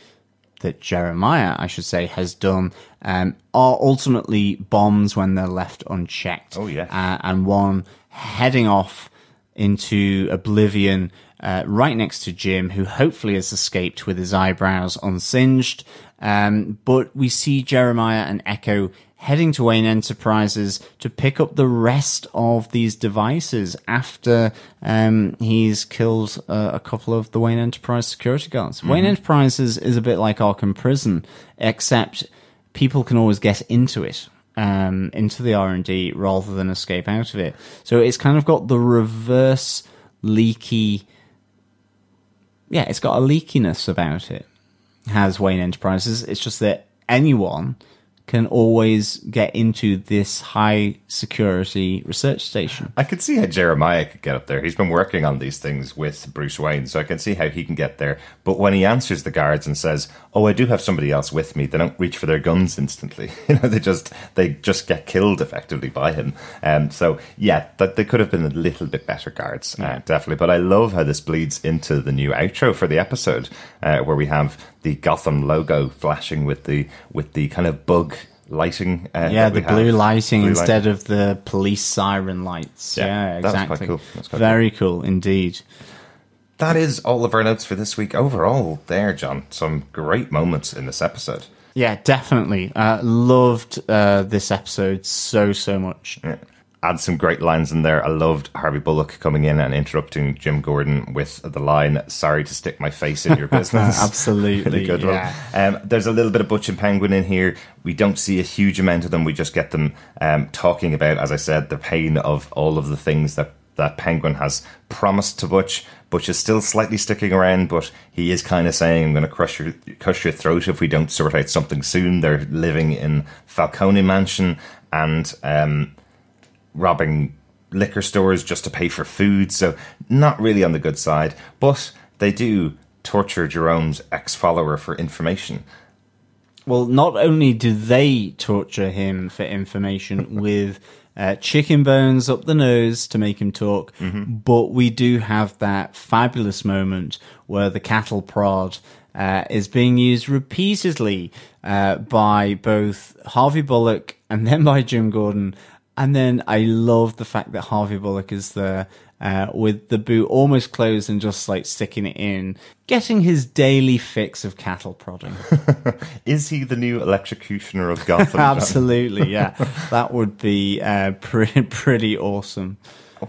that Jeremiah, I should say, has done, are ultimately bombs when they're left unchecked. Oh, yeah. And one heading off into oblivion right next to Jim, who hopefully has escaped with his eyebrows unsinged. But we see Jeremiah and Echo heading to Wayne Enterprises to pick up the rest of these devices after he's killed a couple of the Wayne Enterprise security guards. Wayne Enterprises is a bit like Arkham Prison, except people can always get into it, into the R&D, rather than escape out of it. So it's kind of got the reverse leaky... Yeah, it's got a leakiness about it, has Wayne Enterprises. It's just that anyone can always get into this high security research station. I could see how Jeremiah could get up there. He's been working on these things with Bruce Wayne, so I can see how he can get there. But when he answers the guards and says, "Oh, I do have somebody else with me," they don't reach for their guns instantly. They just get killed effectively by him. So yeah, they could have been a little bit better guards, definitely. But I love how this bleeds into the new outro for the episode, where we have the Gotham logo flashing with the kind of bug lighting. The blue lighting instead of the police siren lights. Yeah, exactly. That was quite cool. Very cool indeed. That is all of our notes for this week. Overall, there, John, some great moments in this episode. Yeah, definitely. Loved this episode so much. Yeah. Add some great lines in there. I loved Harvey Bullock coming in and interrupting Jim Gordon with the line, "Sorry to stick my face in your business." Absolutely. Really good one. There's a little bit of Butch and Penguin in here. We don't see a huge amount of them. We just get them talking about, as I said, the pain of all of the things that Penguin has promised to Butch. Butch is still slightly sticking around, but he is kind of saying, "I'm going to crush your throat if we don't sort out something soon." They're living in Falcone Mansion and robbing liquor stores just to pay for food, so not really on the good side. But they do torture Jerome's ex-follower for information. Well, not only do they torture him for information with chicken bones up the nose to make him talk, but we do have that fabulous moment where the cattle prod is being used repeatedly by both Harvey Bullock and then by Jim Gordon. And then I love the fact that Harvey Bullock is there with the boot almost closed and just like sticking it in, getting his daily fix of cattle prodding. Is he the new electrocutioner of Gotham? Absolutely, yeah. That would be pretty awesome.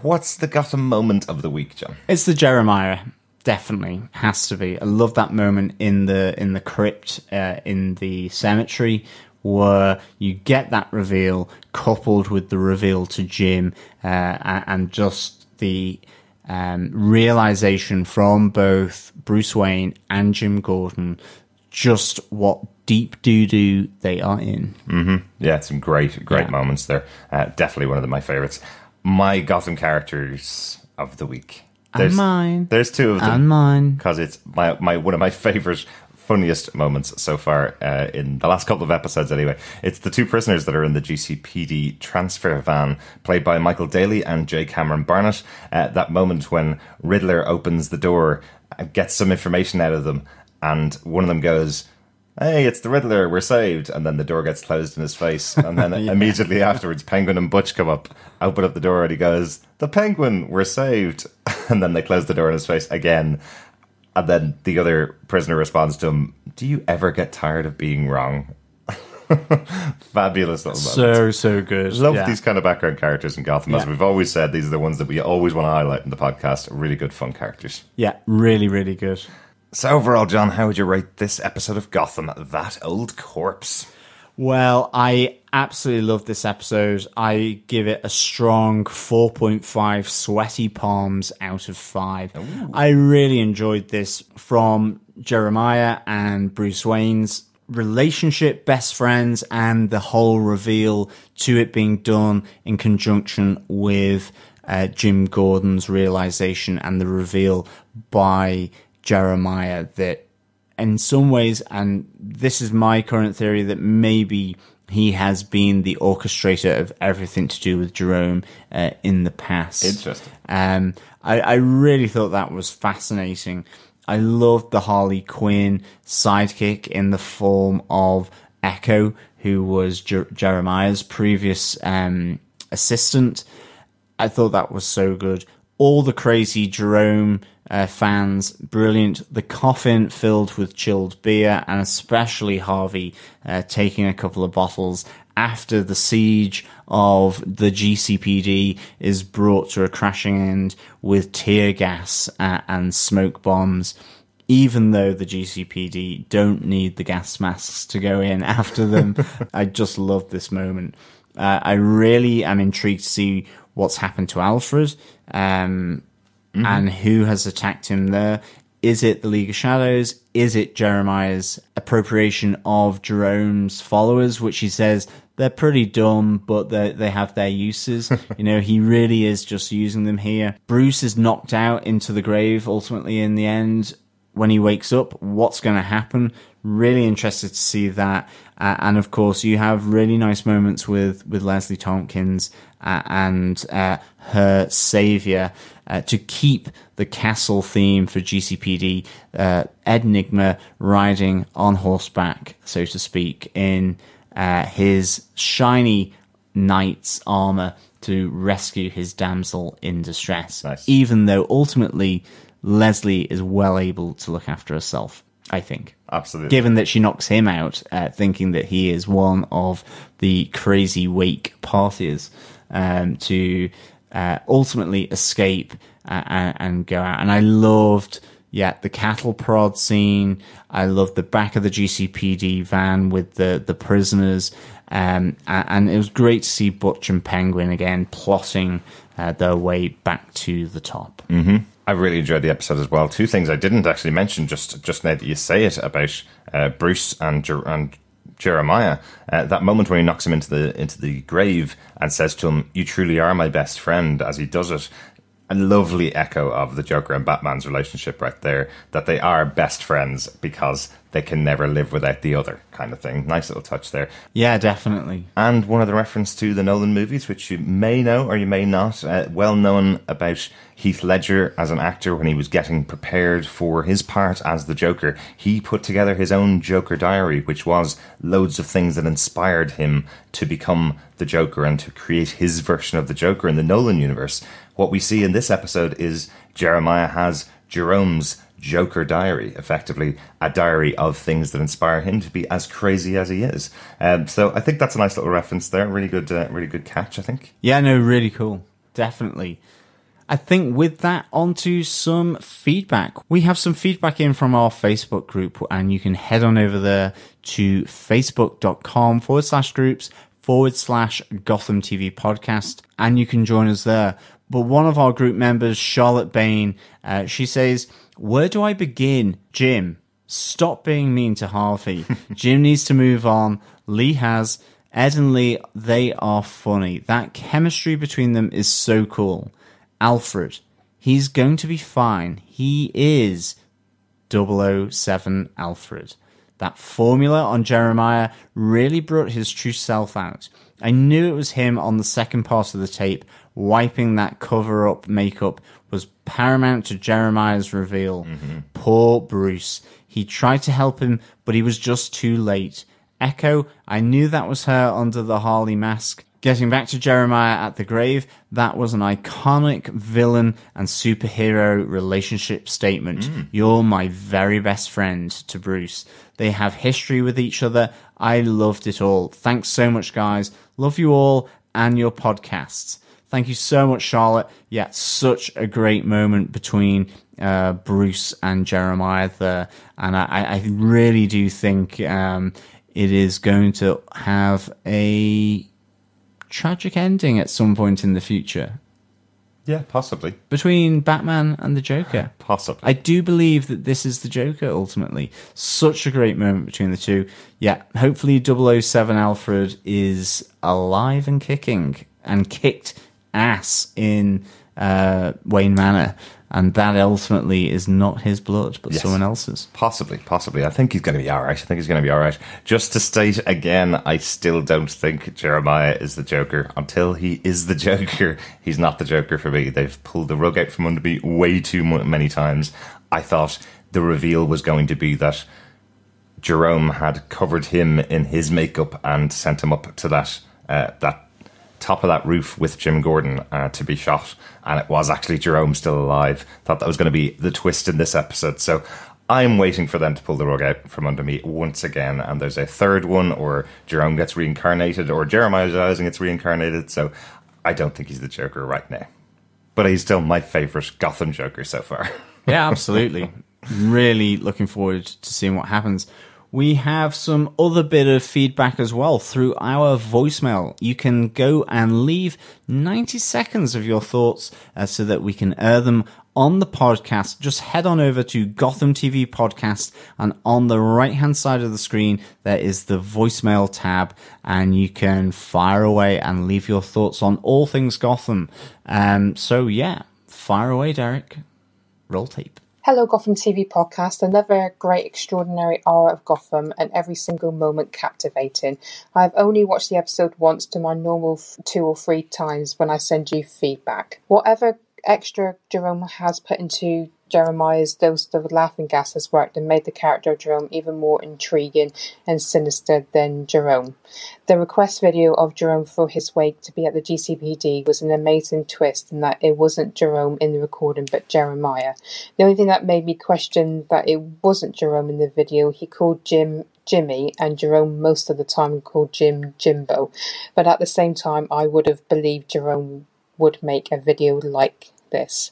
What's the Gotham moment of the week, John? It's the Jeremiah. Definitely has to be. I love that moment in the crypt in the cemetery, where you get that reveal coupled with the reveal to Jim, and just the realization from both Bruce Wayne and Jim Gordon just what deep doo-doo they are in. Yeah, some great moments there. Definitely one of my favorites. My Gotham characters of the week. Mine. There's 2 of them. And mine. Because it's one of my favorite funniest moments so far in the last couple of episodes anyway. It's the two prisoners that are in the GCPD transfer van, played by Michael Daly and J. Cameron Barnett. That moment when Riddler opens the door, gets some information out of them, and one of them goes, "Hey, it's the Riddler, we're saved." And then the door gets closed in his face. And then immediately afterwards, Penguin and Butch come up, open up the door, and he goes, "The Penguin, we're saved." And then they close the door in his face again. And then the other prisoner responds to him, "Do you ever get tired of being wrong?" Fabulous little moment. So good. Love these kind of background characters in Gotham. As we've always said, these are the ones that we always want to highlight in the podcast. Really good, fun characters. Yeah, really, really good. So overall, John, how would you rate this episode of Gotham, That Old Corpse? Well, I absolutely love this episode. I give it a strong 4.5 sweaty palms out of 5. Ooh. I really enjoyed this, from Jeremiah and Bruce Wayne's relationship, best friends, and the whole reveal to it being done in conjunction with Jim Gordon's realization and the reveal by Jeremiah that in some ways, and this is my current theory, that maybe he has been the orchestrator of everything to do with Jerome in the past. Interesting. I really thought that was fascinating. I loved the Harley Quinn sidekick in the form of Echo, who was Jeremiah's previous assistant. I thought that was so good. All the crazy Jerome fans, brilliant. The coffin filled with chilled beer, and especially Harvey taking a couple of bottles after the siege of the GCPD is brought to a crashing end with tear gas and smoke bombs, even though the GCPD don't need the gas masks to go in after them. I just love this moment. I really am intrigued to see what's happened to Alfred, and who has attacked him there. Is it the League of Shadows? Is it Jeremiah's appropriation of Jerome's followers, which he says they're pretty dumb, but they have their uses? You know, he really is just using them here. Bruce is knocked out into the grave, ultimately, in the end. When he wakes up, what's going to happen? Really interested to see that. And of course, you have really nice moments with Leslie Tompkins and her savior to keep the castle theme for GCPD. Ed Nigma riding on horseback, so to speak, in his shiny knight's armor to rescue his damsel in distress. Nice. Even though ultimately Leslie is well able to look after herself, I think. Absolutely. Given that she knocks him out, thinking that he is one of the crazy wake partiers, to ultimately escape and go out. And I loved, the cattle prod scene. I loved the back of the GCPD van with the prisoners. And it was great to see Butch and Penguin again plotting their way back to the top. Mm-hmm. I really enjoyed the episode as well. Two things I didn't actually mention just now that you say it about Bruce and Jeremiah. That moment when he knocks him into the grave and says to him, "You truly are my best friend," as he does it. A lovely echo of the Joker and Batman's relationship right there, that they are best friends because they can never live without the other, kind of thing. Nice little touch there. Yeah, definitely. And one of the reference to the Nolan movies, which you may know or you may not, well known about Heath Ledger as an actor when he was getting prepared for his part as the Joker. He put together his own Joker diary, which was loads of things that inspired him to become the Joker and to create his version of the Joker in the Nolan universe. What we see in this episode is Jeremiah has Jerome's Joker diary, effectively a diary of things that inspire him to be as crazy as he is. So I think that's a nice little reference there. Really good catch, I think. Yeah, no, really cool. Definitely. I think with that, onto some feedback. We have some feedback in from our Facebook group, and you can head on over there to facebook.com/groups/Gotham TV podcast, and you can join us there. But one of our group members, Charlotte Bain, she says, "Where do I begin? Jim, stop being mean to Harvey. Jim needs to move on. Lee has. Ed and Lee, they are funny. That chemistry between them is so cool. Alfred, he's going to be fine. He is. 007 Alfred. That formula on Jeremiah really brought his true self out. I knew it was him on the second part of the tape. Wiping that cover-up makeup was paramount to Jeremiah's reveal. Poor Bruce. He tried to help him, but he was just too late. Echo, I knew that was her under the Harley mask. Getting back to Jeremiah at the grave, that was an iconic villain and superhero relationship statement. You're my very best friend to Bruce. They have history with each other. I loved it all. Thanks so much, guys. Love you all and your podcasts. Thank you so much, Charlotte. Yeah, such a great moment between Bruce and Jeremiah there. And I really do think it is going to have a tragic ending at some point in the future. Yeah, possibly. Between Batman and the Joker. Possibly. I do believe that this is the Joker, ultimately. Such a great moment between the two. Yeah, hopefully 007 Alfred is alive and kicking, and kicked ass in Wayne Manor. And that ultimately is not his blood, but someone else's. Possibly. I think he's going to be all right. Just to state again, I still don't think Jeremiah is the Joker. Until he is the Joker, he's not the Joker for me. They've pulled the rug out from under me way too many times. I thought the reveal was going to be that Jerome had covered him in his makeup and sent him up to that top of that roof with Jim Gordon to be shot, and it was actually Jerome still alive. Thought that was going to be the twist in this episode, so I'm waiting for them to pull the rug out from under me once again, and there's a third one, or Jerome gets reincarnated, or Jeremiah dies and gets reincarnated, so I don't think he's the Joker right now. But he's still my favourite Gotham Joker so far. Yeah, absolutely. Really looking forward to seeing what happens. We have some other bit of feedback as well through our voicemail. You can go and leave 90 seconds of your thoughts so that we can air them on the podcast. Just head on over to Gotham TV Podcast, and on the right-hand side of the screen, there is the voicemail tab, and you can fire away and leave your thoughts on all things Gotham. So yeah, fire away, Derek. Roll tape. Hello, Gotham TV Podcast. Another great, extraordinary hour of Gotham, and every single moment captivating. I've only watched the episode once, to my normal 2 or 3 times when I send you feedback. Whatever extra Jerome has put into Jeremiah's dose of laughing gas has worked and made the character of Jerome even more intriguing and sinister than Jerome. The request video of Jerome for his wake to be at the GCPD was an amazing twist in that it wasn't Jerome in the recording but Jeremiah. The only thing that made me question that it wasn't Jerome in the video, he called Jim Jimmy, and Jerome most of the time called Jim Jimbo. But at the same time, I would have believed Jerome would make a video like this.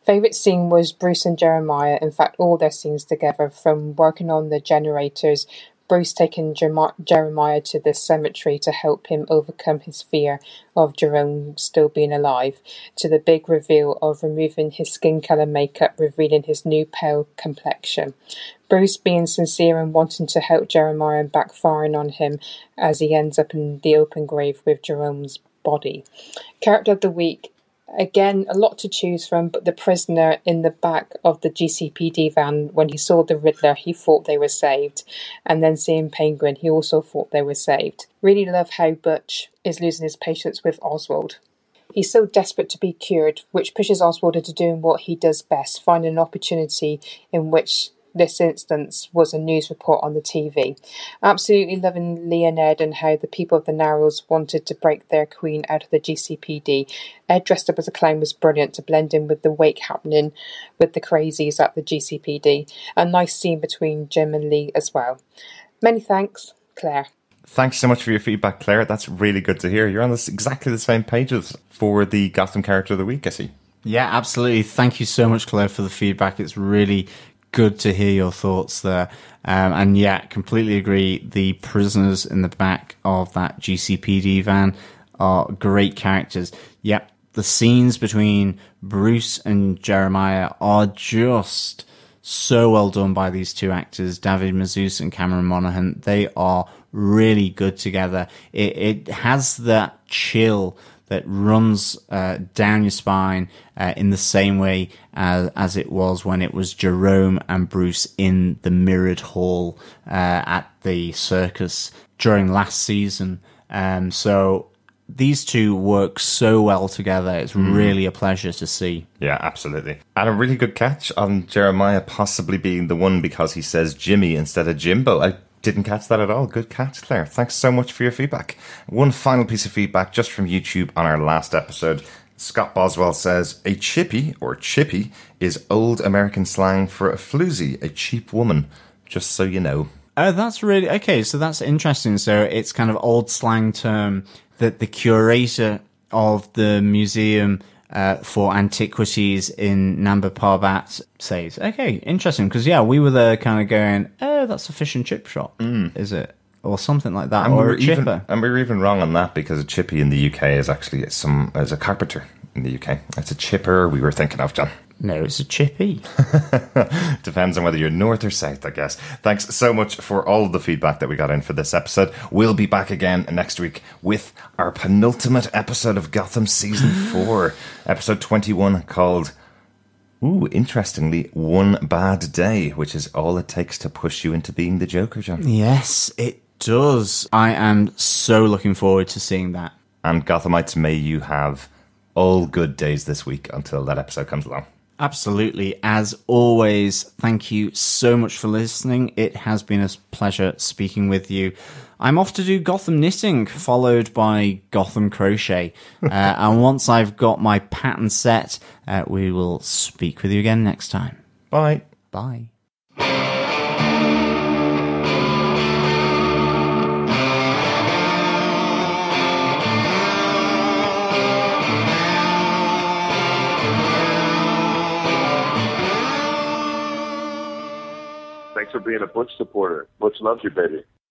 Favourite scene was Bruce and Jeremiah, in fact all their scenes together, from working on the generators, Bruce taking Jeremiah to the cemetery to help him overcome his fear of Jerome still being alive, to the big reveal of removing his skin colour makeup, revealing his new pale complexion. Bruce being sincere and wanting to help Jeremiah and backfiring on him as he ends up in the open grave with Jerome's body. Character of the week. Again, a lot to choose from, but the prisoner in the back of the GCPD van, when he saw the Riddler, he thought they were saved. And then seeing Penguin, he also thought they were saved. Really love how Butch is losing his patience with Oswald. He's so desperate to be cured, which pushes Oswald into doing what he does best, finding an opportunity in which this instance was a news report on the TV. Absolutely loving Lee and Ed and how the people of the Narrows wanted to break their queen out of the GCPD. Ed dressed up as a clown was brilliant to blend in with the wake happening with the crazies at the GCPD. A nice scene between Jim and Lee as well. Many thanks, Claire. Thanks so much for your feedback, Claire. That's really good to hear. You're on exactly the same pages for the Gotham Character of the Week, I see. Yeah, absolutely. Thank you so much, Claire, for the feedback. It's really good to hear your thoughts there. And yeah, completely agree. The prisoners in the back of that GCPD van are great characters. Yep, the scenes between Bruce and Jeremiah are just so well done by these two actors, David Mazouz and Cameron Monaghan. They are really good together. It has that chill that runs down your spine in the same way as it was when it was Jerome and Bruce in the mirrored hall at the circus during last season. So these two work so well together. It's really a pleasure to see. Yeah, absolutely. And a really good catch on Jeremiah possibly being the one because he says Jimmy instead of Jimbo. I didn't catch that at all. Good catch, Claire. Thanks so much for your feedback. One final piece of feedback just from YouTube on our last episode. Scott Boswell says, a chippy, or chippy, is old American slang for a floozy, a cheap woman. Just so you know. Oh, that's really... Okay, so that's interesting. So it's kind of old slang term that the curator of the museum for antiquities in Namba Parbat says. Okay, interesting. Because, yeah, we were there kind of going, oh, that's a fish and chip shop, is it? Or something like that, or a chipper. And we were even wrong on that because a chippy in the UK is actually as a carpenter in the UK. It's a chipper we were thinking of, John. No, it's a chippy. Depends on whether you're north or south, I guess. Thanks so much for all of the feedback that we got in for this episode. We'll be back again next week with our penultimate episode of Gotham Season 4. Episode 21 called, interestingly, One Bad Day, which is all it takes to push you into being the Joker, John. Yes, it does. I am so looking forward to seeing that. And Gothamites, may you have all good days this week until that episode comes along. Absolutely. As always, thank you so much for listening. It has been a pleasure speaking with you. I'm off to do Gotham knitting, followed by Gotham crochet. And once I've got my pattern set, we will speak with you again next time. Bye. Bye. Thanks for being a Butch supporter. Butch loves you, baby.